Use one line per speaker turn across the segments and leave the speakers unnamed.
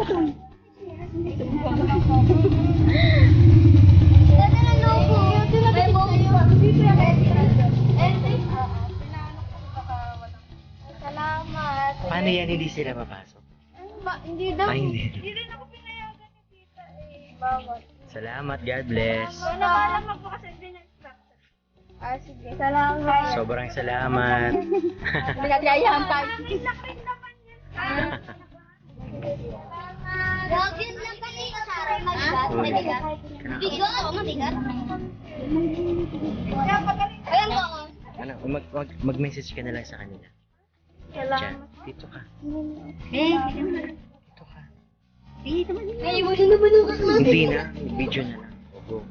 Salamat.
Paano yan hindi sila papasok?
Hindi daw.
Ay, hindi.
Hindi rin ako pinayagan ni tita eh. Bawal.
Salamat, God bless.
Wala ka lang magpakasindi ng instruction. Sige. Salamat.
Sobrang salamat.
Pinagyayahan tayo. Rin naman yan. Login lang kanina sa akin. Mabigat. Mabigat? Ayan po.
Ano, mag-message ka na lang sa kanila. Diyan,
Salamat.
dito ka. Dito ka.
Ay, wala naman yung kasama.
Hindi na, video na lang. Opo.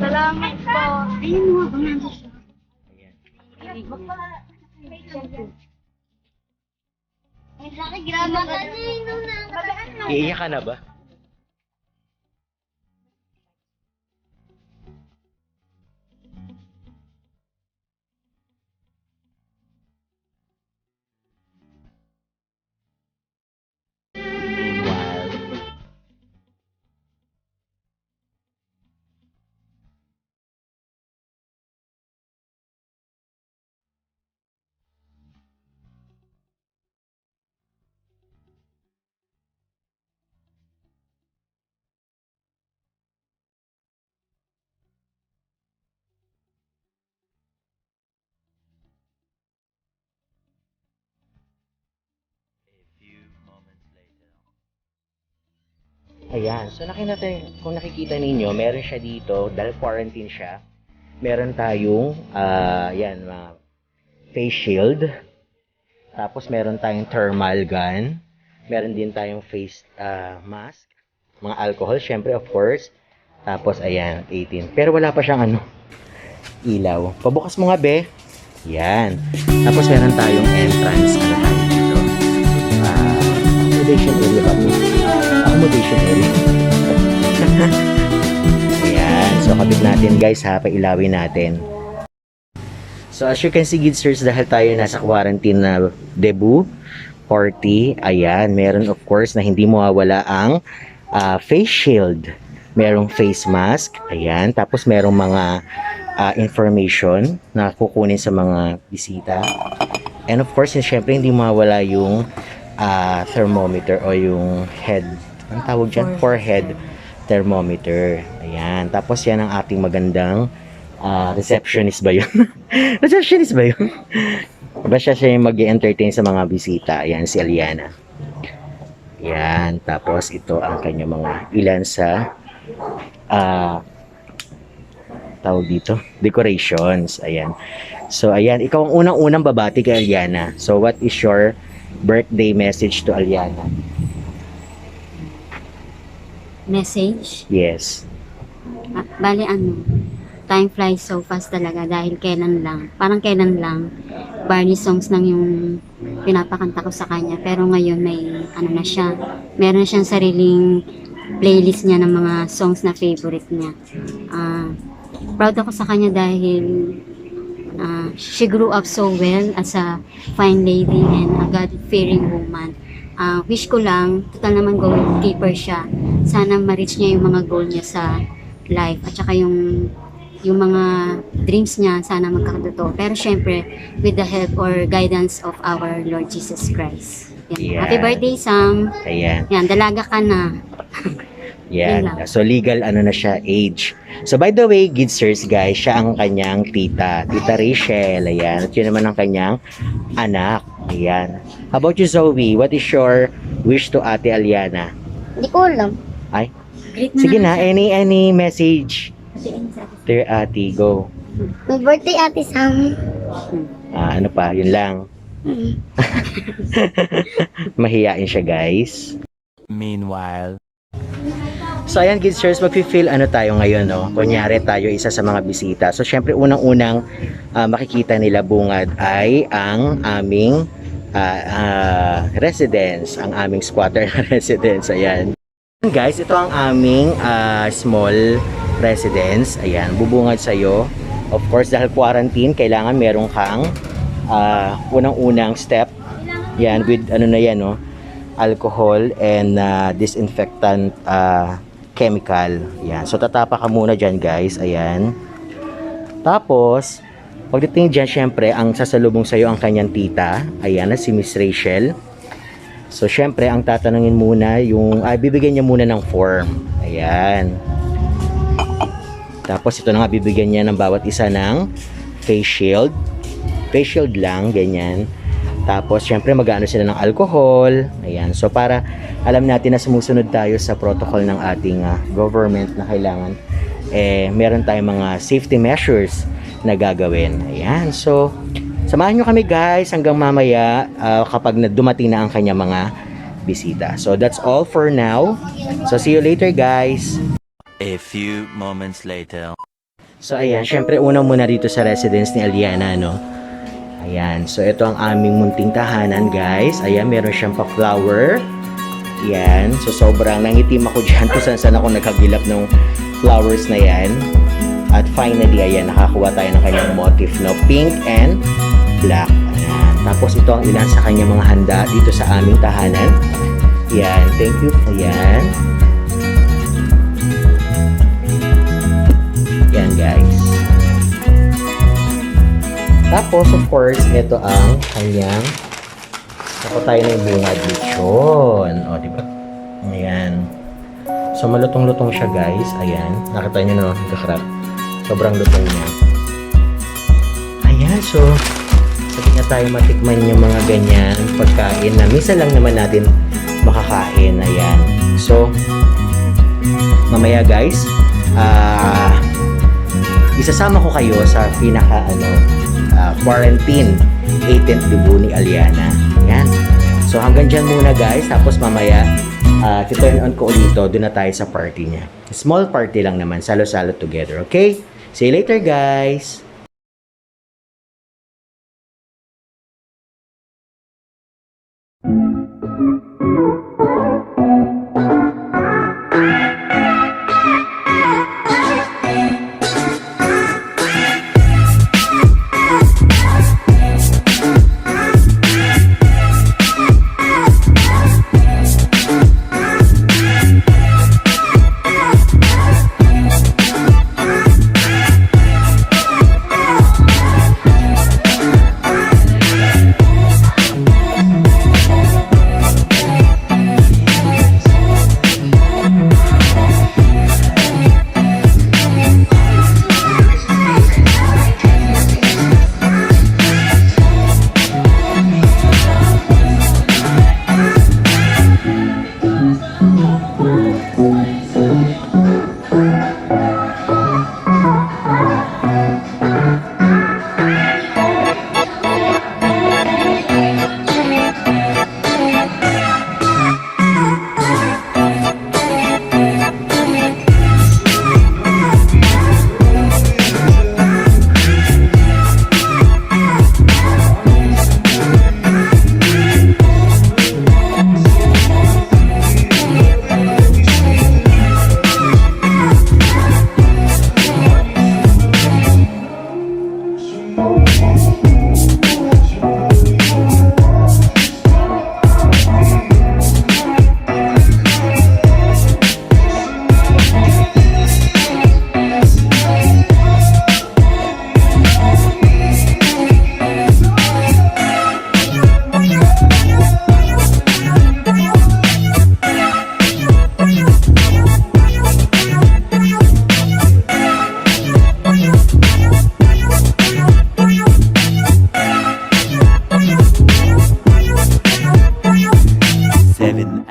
Salamat po. Ayun mo, kung nandun siya.
Ayan.
Nakigrama ka na.
Iiyak ka na ba? Meanwhile, ayan, so kung nakikita ninyo, meron siya dito, dahil quarantine siya, meron tayong, yan, face shield, tapos meron tayong thermal gun, meron din tayong face mask, mga alcohol, syempre, of course, tapos, ayan, 18, pero wala pa siyang, ilaw. Pabukas mo nga, be. Yan. Tapos, meron tayong entrance, tayo dito. Accommodation area ba? Accommodation area. Ayan. So, kapit natin guys ha. Pailawin natin. So, as you can see, Gidsters, dahil tayo nasa quarantine na debut party, ayan, meron of course na hindi mawawala ang face shield. Merong face mask. Ayan. Tapos, merong mga information na kukunin sa mga bisita. And of course, syempre, hindi mawawala yung thermometer o yung head, ang tawag dyan? Forehead thermometer. Ayan. Tapos yan ang ating magandang receptionist ba yun? Receptionist ba yun? Basta siya yung mag-entertain sa mga bisita. Ayan, si Aliana. Ayan. Tapos ito ang kanya mga ilan sa tawag dito? Decorations. Ayan. So, ayan. Ikaw ang unang-unang babati kay Aliana. So, what is your birthday message to Aliana?
Message?
Yes.
Bali time flies so fast talaga dahil parang kailan lang, Barney songs lang yung pinapakanta ko sa kanya. Pero ngayon may na siya, meron na siyang sariling playlist niya ng mga songs na favorite niya. Proud ako sa kanya dahil she grew up so well as a fine lady and a God-fearing woman. Wish ko lang, total naman goalkeeper siya. Sana ma-reach niya yung mga goal niya sa life at saka yung mga dreams niya sana magkakatotoo. Pero syempre, with the help or guidance of our Lord Jesus Christ. Yan.
Yeah.
Happy birthday, Sam.
Ayan.
Yan, dalaga ka na.
Yan.
Yun lang.
So, legal na siya, age. So, by the way, Gidsters, guys, siya ang kanyang tita. Tita Rachel. Ayan. At yun naman ang kanyang anak. Ayan. How about you, Zoe? What is your wish to Ate Aliana?
Hindi ko alam.
Ay,
Great
sige na.
naman siya.
Any message?
Kasi
To your ate, go.
May birthday ate Sam.
Ano pa? Yun lang. Mahiyain siya, guys.
Meanwhile,
So, ayan, Gidsters, mag-feel tayo ngayon, no? Kunyari tayo isa sa mga bisita. So, syempre, unang-unang makikita nila bungad ay ang aming residence, ang aming squatter na residence. Ayan. Guys, ito ang aming small residence. Ayan, bubungad sa'yo. Of course, dahil quarantine, kailangan meron kang unang-unang step. Yan, with ano na yan, no? alcohol and disinfectant chemical. Ayan. So, tatapa ka muna dyan, guys. Ayan. Tapos, pagdating dyan, syempre, ang sasalubong sa'yo ang kanyang tita. Ayan, na si Miss Rachel. So, syempre, ang tatanungin muna, bibigyan niya muna ng form. Ayan. Tapos, ito na nga, bibigyan niya ng bawat isa ng face shield. Face shield lang, ganyan. Tapos, syempre, mag-ano sila ng alcohol. Ayan. So, para alam natin na sumusunod tayo sa protocol ng ating government na kailangan, meron tayong mga safety measures na gagawin. Ayan. So, samahan nyo kami, guys, hanggang mamaya kapag dumating na ang kanya mga bisita. So, that's all for now. So, see you later, guys.
A few moments later.
So, ayan. Syempre, una muna dito sa residence ni Aliana, no? Ayan. So, ito ang aming munting tahanan, guys. Ayan, meron siyang pa-flower. Ayan. So, sobrang nangitim ako dyan kung saan ako nagkagilap ng flowers na yan. At finally, ayan, nakakuha tayo ng kanyang motif, no? Pink and black. Ayan. Tapos, ito ang ilan sa kanyang mga handa dito sa aming tahanan. Ayan. Thank you. Ayan. Ayan, guys. Tapos, of course, ito ang kanyang tayo na yung bunga lechon. O, diba? Ayan. So, malutong-lutong siya, guys. Ayan. Nakita nyo na, nagkakrap. Sobrang lutong niya. Ayan. So, sabi na tayo matikman yung mga ganyan pagkain na minsan lang naman natin makakain. Ayan. So, mamaya, guys, isasama ko kayo sa pinaka quarantine 18th debut ni Aliana. Ayan. So hanggang dyan muna, guys. Tapos mamaya turn on ko ulit. Doon na tayo sa party niya. Small party lang naman. Salo-salo together. Okay? See you later, guys.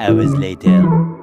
Hours later.